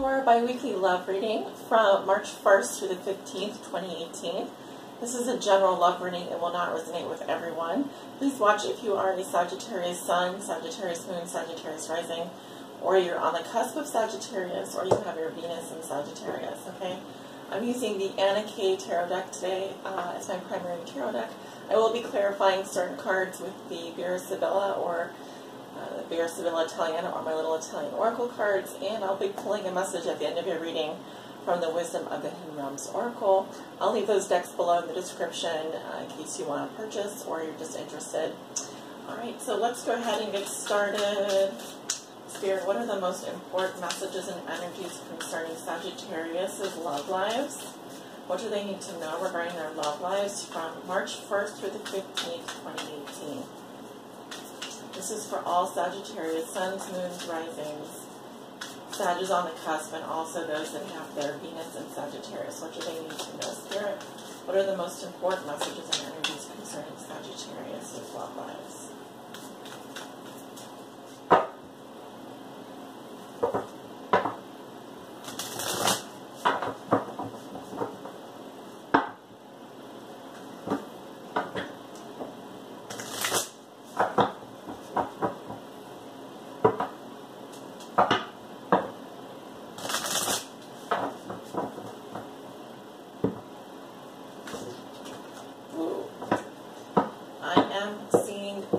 your biweekly love reading from March 1st through the 15th, 2018. This is a general love reading. It will not resonate with everyone. Please watch if you are a Sagittarius Sun, Sagittarius Moon, Sagittarius Rising, or you're on the cusp of Sagittarius, or you have your Venus in Sagittarius, okay? I'm using the Anna K Tarot deck today as my primary tarot deck. I will be clarifying certain cards with the Vera Sibilla or the Vera Sibilla Italiana or my little Italian Oracle cards, and I'll be pulling a message at the end of your reading from the Wisdom of the Hidden Realms Oracle. I'll leave those decks below in the description in case you want to purchase or you're just interested. Alright, so let's go ahead and get started. Spirit, what are the most important messages and energies concerning Sagittarius' love lives? What do they need to know regarding their love lives from March 1st through the 15th, 2018? This is for all Sagittarius, Suns, Moons, Risings, Sag is on the cusp, and also those that have their Venus in Sagittarius. What do they need to know, Spirit? What are the most important messages and energies concerning Sagittarius' love lives?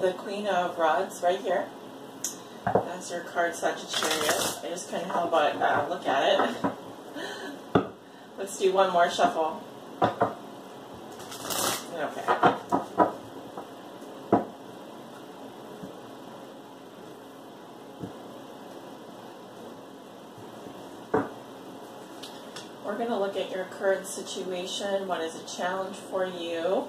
The Queen of Rods right here. That's your card, Sagittarius. I just couldn't help but look at it. Let's do one more shuffle. Okay. We're going to look at your current situation. What is a challenge for you?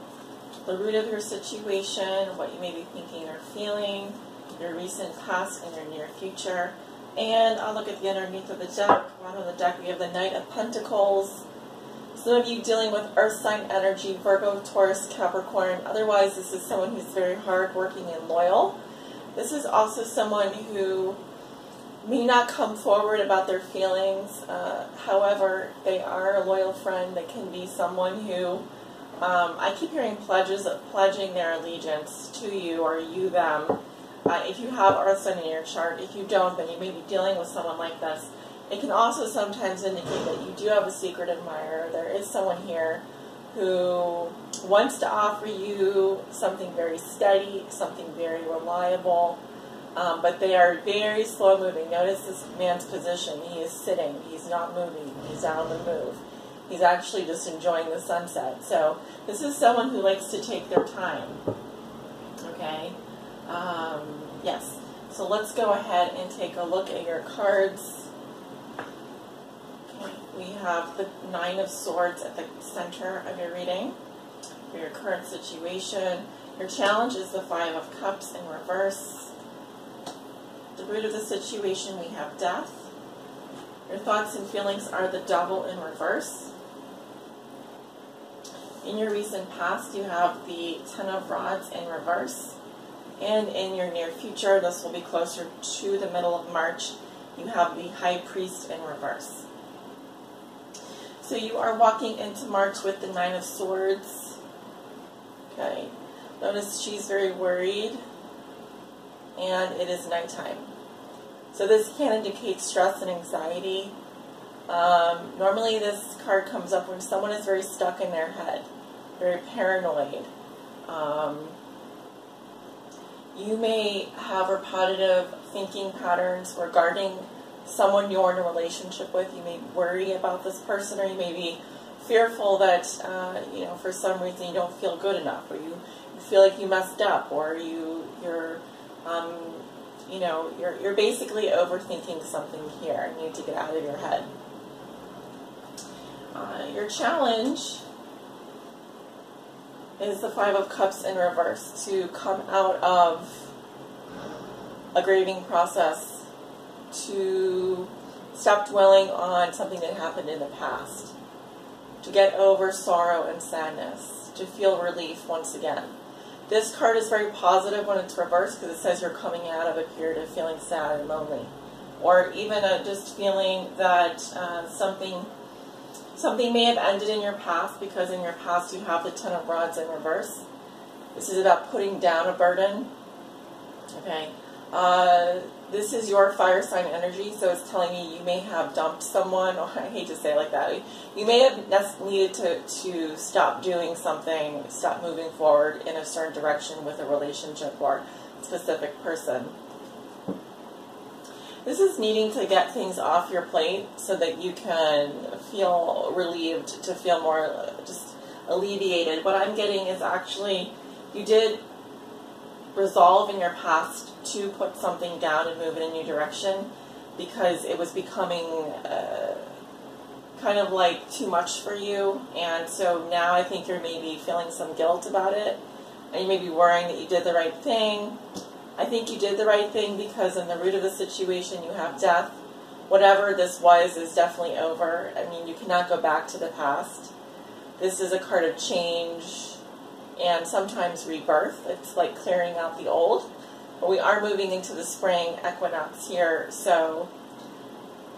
The root of your situation, what you may be thinking or feeling, your recent past and your near future. And I'll look at the underneath of the deck. Bottom of the deck, we have the Knight of Pentacles. Some of you dealing with earth sign energy, Virgo, Taurus, Capricorn. Otherwise, this is someone who's very hardworking and loyal. This is also someone who may not come forward about their feelings. However, they are a loyal friend. They can be someone who I keep hearing pledging their allegiance to you or you them. If you have Earth Sign in your chart, if you don't, then you may be dealing with someone like this. It can also sometimes indicate that you do have a secret admirer. There is someone here who wants to offer you something very steady, something very reliable, but they are very slow moving. Notice this man's position. He is sitting. He's not moving. He's on the move. He's actually just enjoying the sunset. So this is someone who likes to take their time. Okay? Yes. So let's go ahead and take a look at your cards. Okay. We have the Nine of Swords at the center of your reading for your current situation. Your challenge is the Five of Cups in reverse. The root of the situation, we have death. Your thoughts and feelings are the Devil in reverse. In your recent past, you have the Ten of Rods in reverse. And in your near future, this will be closer to the middle of March, you have the High Priest in reverse. So you are walking into March with the Nine of Swords. Okay. Notice she's very worried. And it is nighttime. So this can indicate stress and anxiety. Normally this card comes up when someone is very stuck in their head, very paranoid. You may have repetitive thinking patterns regarding someone you're in a relationship with. You may worry about this person, or you may be fearful that, for some reason you don't feel good enough, or you feel like you messed up, or you're basically overthinking something here. You need to get out of your head. Your challenge is the Five of Cups in reverse, to come out of a grieving process, to stop dwelling on something that happened in the past, to get over sorrow and sadness, to feel relief once again. This card is very positive when it's reversed because it says you're coming out of a period of feeling sad and lonely. or even just feeling that something may have ended in your past, because in your past you have the Ten of Rods in reverse. This is about putting down a burden. Okay. This is your fire sign energy, so it's telling me you may have dumped someone, or I hate to say it like that. You may have needed to stop doing something, stop moving forward in a certain direction with a relationship or a specific person. This is needing to get things off your plate so that you can feel relieved, to feel more just alleviated. What I'm getting is actually you did resolve in your past to put something down and move in a new direction, because it was becoming kind of like too much for you. And so now I think you're maybe feeling some guilt about it, and you may be worrying that you did the right thing. I think you did the right thing, because in the root of the situation you have death. Whatever this was is definitely over. I mean, you cannot go back to the past. This is a card of change and sometimes rebirth. It's like clearing out the old. But we are moving into the spring equinox here, so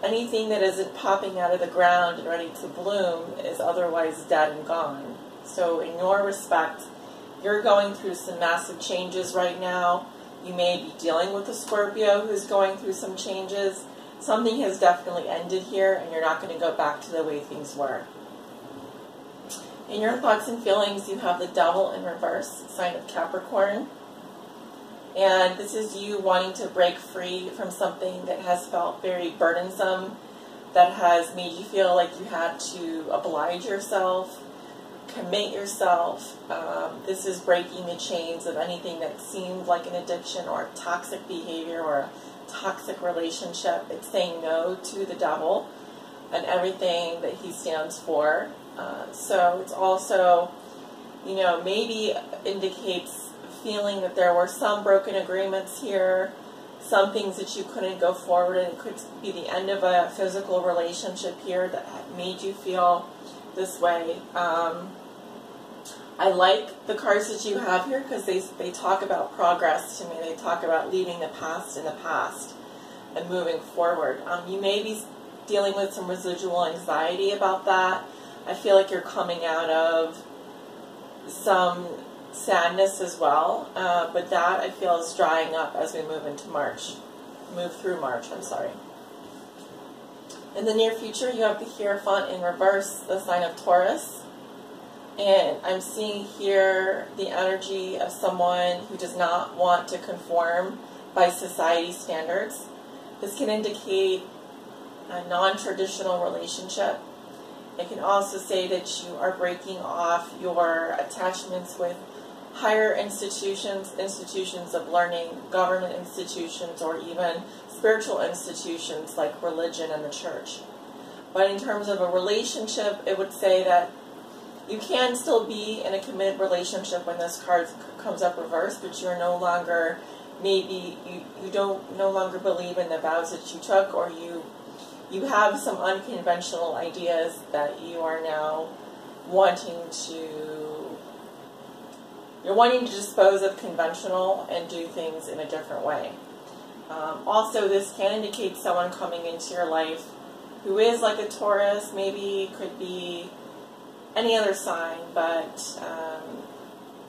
anything that isn't popping out of the ground and ready to bloom is otherwise dead and gone. So in your respect, you're going through some massive changes right now. You may be dealing with a Scorpio who's going through some changes. Something has definitely ended here, and you're not going to go back to the way things were. In your thoughts and feelings, you have the Devil in reverse, sign of Capricorn. And this is you wanting to break free from something that has felt very burdensome, that has made you feel like you had to oblige yourself, commit yourself. This is breaking the chains of anything that seemed like an addiction or toxic behavior or a toxic relationship. It's saying no to the devil and everything that he stands for. So it's also, you know, maybe indicates feeling that there were some broken agreements here, some things that you couldn't go forward, and it could be the end of a physical relationship here that made you feel this way. I like the cards that you have here, because they talk about progress to me. They talk about leaving the past in the past and moving forward. You may be dealing with some residual anxiety about that. I feel like you're coming out of some sadness as well, but that I feel is drying up as we move into March. Move through March, I'm sorry. In the near future, you have the Hierophant in reverse, the sign of Taurus. And I'm seeing here the energy of someone who does not want to conform by society standards. This can indicate a non-traditional relationship. It can also say that you are breaking off your attachments with higher institutions, institutions of learning, government institutions, or even spiritual institutions like religion and the church. But in terms of a relationship, it would say that you can still be in a committed relationship when this card comes up reversed, but you're no longer, maybe you don't no longer believe in the vows that you took, or you have some unconventional ideas that you are now wanting to, you're wanting to dispose of conventional and do things in a different way. Also, this can indicate someone coming into your life who is like a Taurus, maybe could be any other sign, but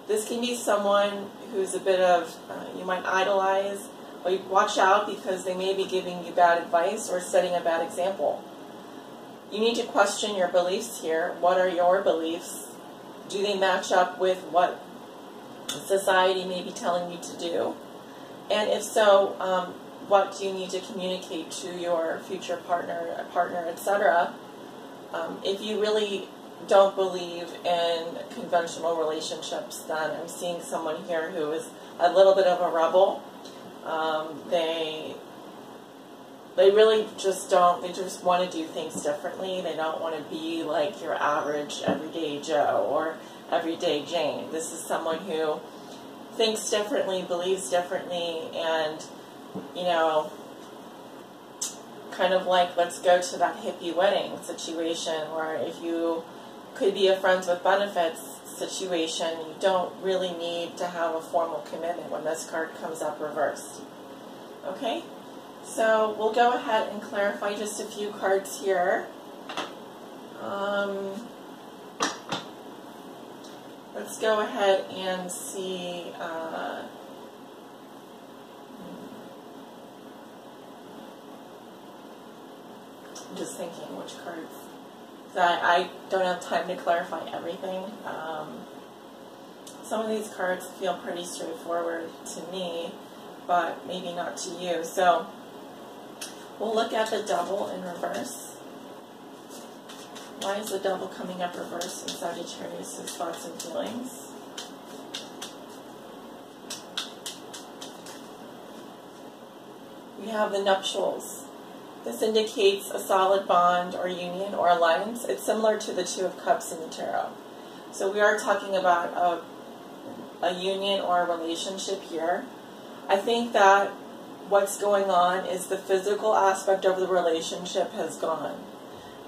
this can be someone who's a bit of, you might idolize, or you watch out because they may be giving you bad advice or setting a bad example. You need to question your beliefs here. What are your beliefs? Do they match up with what society may be telling you to do? And if so, what do you need to communicate to your future partner, etc.? If you really don't believe in conventional relationships, then I'm seeing someone here who is a little bit of a rebel. They really just don't, they just want to do things differently. They don't want to be like your average everyday Joe or everyday Jane. This is someone who thinks differently, believes differently, and, you know, kind of like, let's go to that hippie wedding situation where if you could be a friends with benefits situation, you don't really need to have a formal commitment when this card comes up reversed. Okay? So we'll go ahead and clarify just a few cards here. Let's go ahead and see. I'm just thinking which cards. I don't have time to clarify everything. Some of these cards feel pretty straightforward to me, but maybe not to you. So we'll look at the Devil in reverse. Why is the Devil coming up reverse in Sagittarius' thoughts and feelings? We have the nuptials. This indicates a solid bond or union or alliance. It's similar to the Two of Cups in the Tarot. So we are talking about a union or a relationship here. I think that what's going on is the physical aspect of the relationship has gone.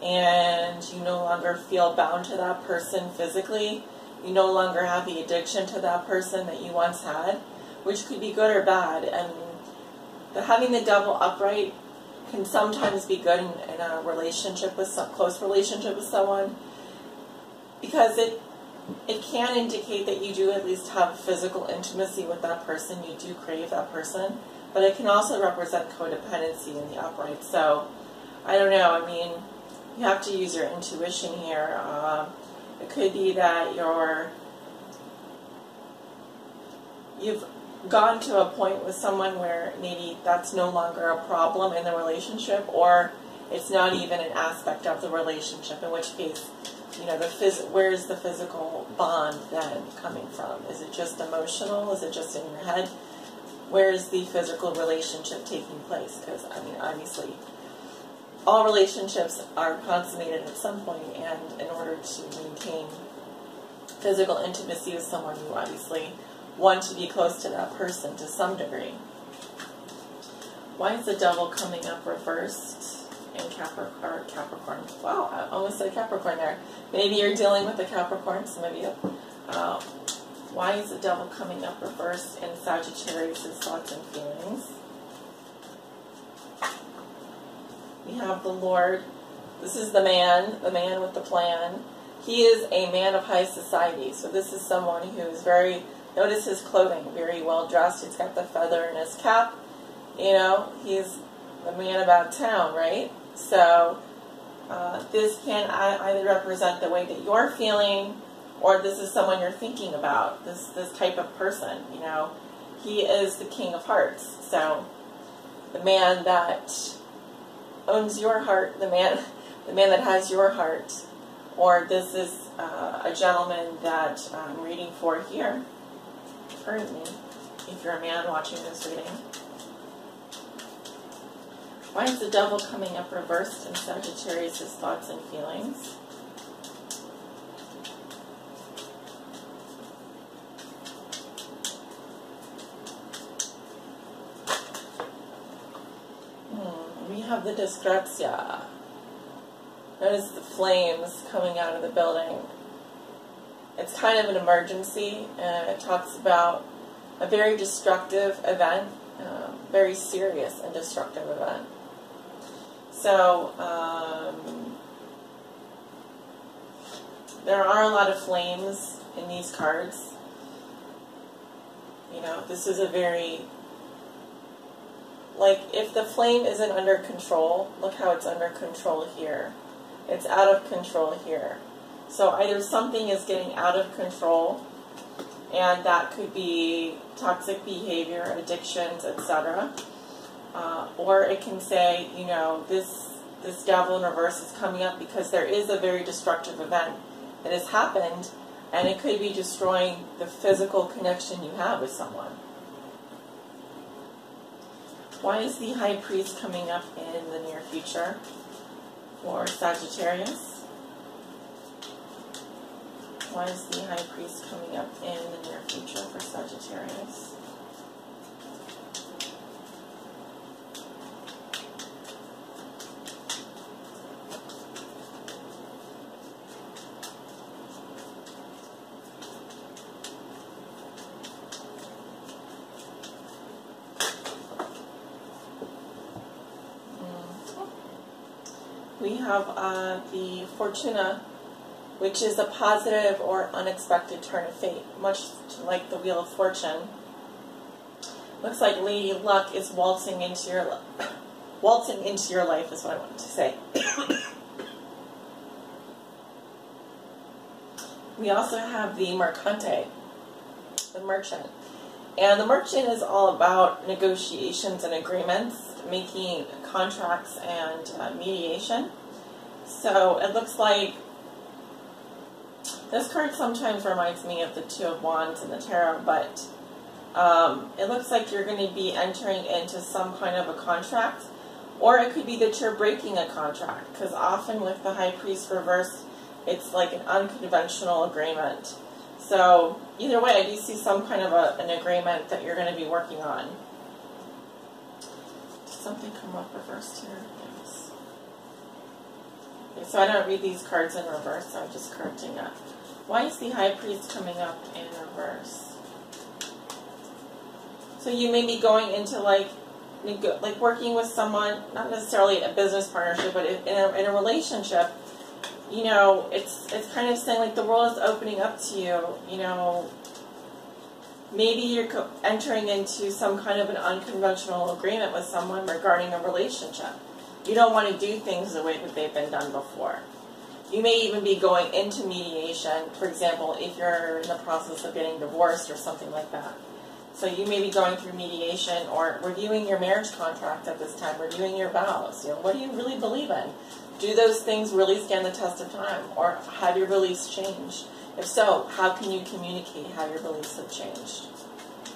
And you no longer feel bound to that person physically. You no longer have the addiction to that person that you once had, which could be good or bad. And having the Devil upright can sometimes be good in a relationship with close relationship with someone, because it can indicate that you do at least have physical intimacy with that person. You do crave that person, but it can also represent codependency in the upright. So I don't know. I mean, you have to use your intuition here. It could be that you've gone to a point with someone where maybe that's no longer a problem in the relationship, or it's not even an aspect of the relationship, in which case, you know, where is the physical bond then coming from? Is it just emotional? Is it just in your head? Where is the physical relationship taking place? Because, I mean, obviously, all relationships are consummated at some point, and in order to maintain physical intimacy with someone, you obviously want to be close to that person to some degree. Why is the Devil coming up reversed in Capricorn? Wow, I almost said Capricorn there. Maybe you're dealing with the Capricorn, some of you. Why is the Devil coming up reversed in Sagittarius' thoughts and feelings? We have the Lord. This is the man with the plan. He is a man of high society. So this is someone who is very, notice his clothing, very well dressed. He's got the feather in his cap. You know, he's the man about town, right? So this can either represent the way that you're feeling, or this is someone you're thinking about, this type of person. You know, he is the King of Hearts. So the man that owns your heart, the man that has your heart, or this is a gentleman that I'm reading for here currently, if you're a man watching this reading. Why is the Devil coming up reversed in Sagittarius' thoughts and feelings? We have the Disgrazia. Notice the flames coming out of the building. It's kind of an emergency, and it talks about a very destructive event, very serious and destructive event. So, there are a lot of flames in these cards. You know, this is a very, like, if the flame isn't under control, look how it's under control here. It's out of control here. So either something is getting out of control, and that could be toxic behavior, addictions, etc. Or it can say, you know, this Devil in reverse is coming up because there is a very destructive event that has happened, and it could be destroying the physical connection you have with someone. Why is the High Priest coming up in the near future for Sagittarius? Why is the High Priest coming up in the near future for Sagittarius? We have the Fortuna, which is a positive or unexpected turn of fate, much like the Wheel of Fortune. Looks like Lady Luck is waltzing into your life is what I wanted to say. We also have the Mercante, the Merchant. And the Merchant is all about negotiations and agreements, making contracts and mediation. So it looks like this card sometimes reminds me of the Two of Wands in the Tarot, but it looks like you're going to be entering into some kind of a contract, or it could be that you're breaking a contract, because often with the High Priest reversed, it's like an unconventional agreement. So either way, I do see some kind of an agreement that you're going to be working on. Did something come up reversed here? Yes. Okay, so I don't read these cards in reverse, so I'm just correcting that. Why is the High Priest coming up in reverse? So you may be going into like working with someone, not necessarily a business partnership, but in a relationship. You know, it's kind of saying like the world is opening up to you. You know, maybe you're entering into some kind of an unconventional agreement with someone regarding a relationship. You don't want to do things the way that they've been done before. You may even be going into mediation, for example, if you're in the process of getting divorced or something like that. So you may be going through mediation or reviewing your marriage contract at this time, reviewing your vows. You know, what do you really believe in? Do those things really stand the test of time? Or have your beliefs changed? If so, how can you communicate how your beliefs have changed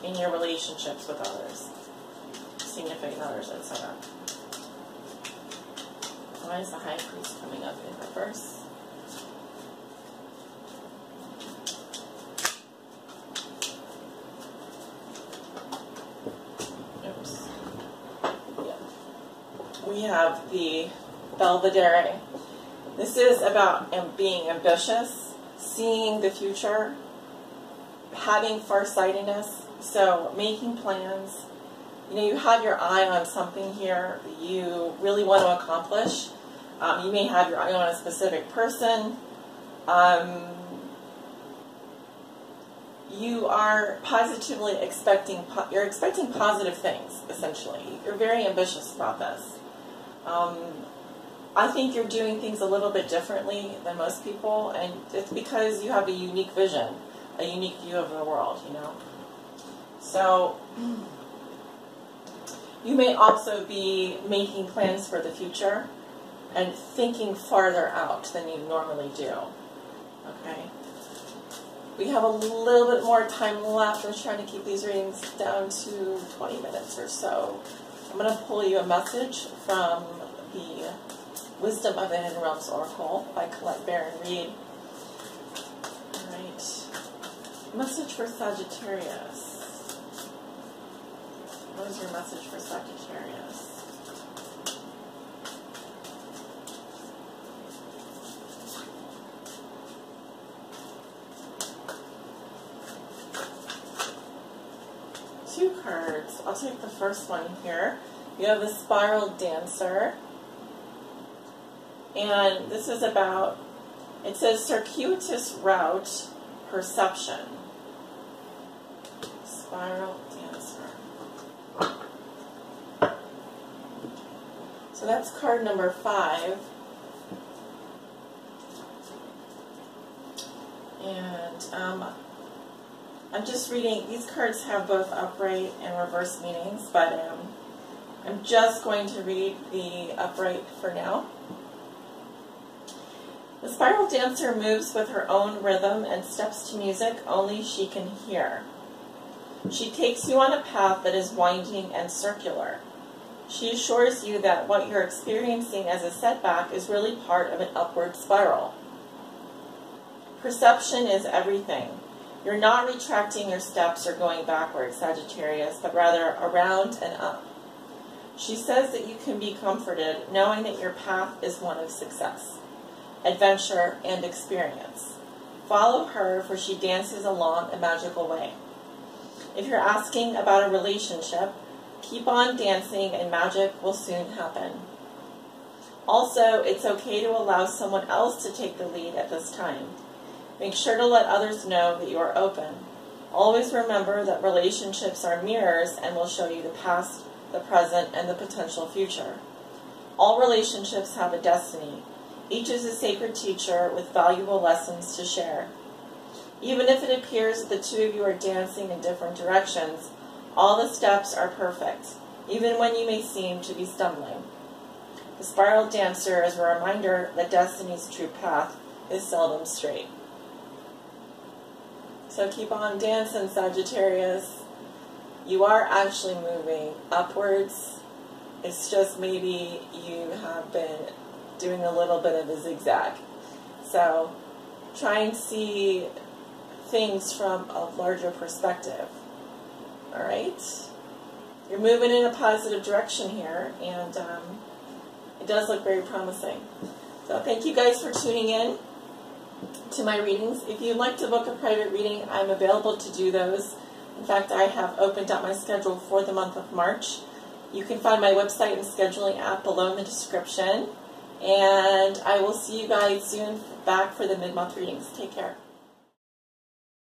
in your relationships with others, significant others, etc.? Why is the High Priest coming up in reverse? Oops. Yeah. We have the Belvedere. This is about being ambitious, seeing the future, having farsightedness, so making plans. You know, you have your eye on something here that you really want to accomplish. You may have your eye on a specific person. You are positively expecting positive things, essentially. You're very ambitious about this. I think you're doing things a little bit differently than most people, and it's because you have a unique vision, a unique view of the world, you know. So you may also be making plans for the future and thinking farther out than you normally do. Okay? We have a little bit more time left. I'm trying to keep these readings down to 20 minutes or so. I'm going to pull you a message from the Wisdom of the Hidden Realms Oracle by Colette Baron Reed. Alright. Message for Sagittarius. What is your message for Sagittarius? Two cards. I'll take the first one here. You have the Spiral Dancer. And this is about, it says circuitous route perception. Spiral Dancer. So that's card number 5. And I'm just reading, these cards have both upright and reverse meanings, but I'm just going to read the upright for now. The Spiral Dancer moves with her own rhythm and steps to music only she can hear. She takes you on a path that is winding and circular. She assures you that what you're experiencing as a setback is really part of an upward spiral. Perception is everything. You're not retracting your steps or going backwards, Sagittarius, but rather around and up. She says that you can be comforted knowing that your path is one of success, adventure, and experience. Follow her, for she dances along a magical way. If you're asking about a relationship, keep on dancing and magic will soon happen. Also, it's okay to allow someone else to take the lead at this time. Make sure to let others know that you are open. Always remember that relationships are mirrors and will show you the past, the present, and the potential future. All relationships have a destiny. Each is a sacred teacher with valuable lessons to share. Even if it appears that the two of you are dancing in different directions, all the steps are perfect, even when you may seem to be stumbling. The spiral dancer is a reminder that destiny's true path is seldom straight. So keep on dancing, Sagittarius. You are actually moving upwards. It's just maybe you have been doing a little bit of a zigzag. So try and see things from a larger perspective. All right? You're moving in a positive direction here, and it does look very promising. So thank you guys for tuning in to my readings. If you'd like to book a private reading, I'm available to do those. In fact, I have opened up my schedule for the month of March. You can find my website and scheduling app below in the description. And I will see you guys soon back for the mid-month readings. Take care.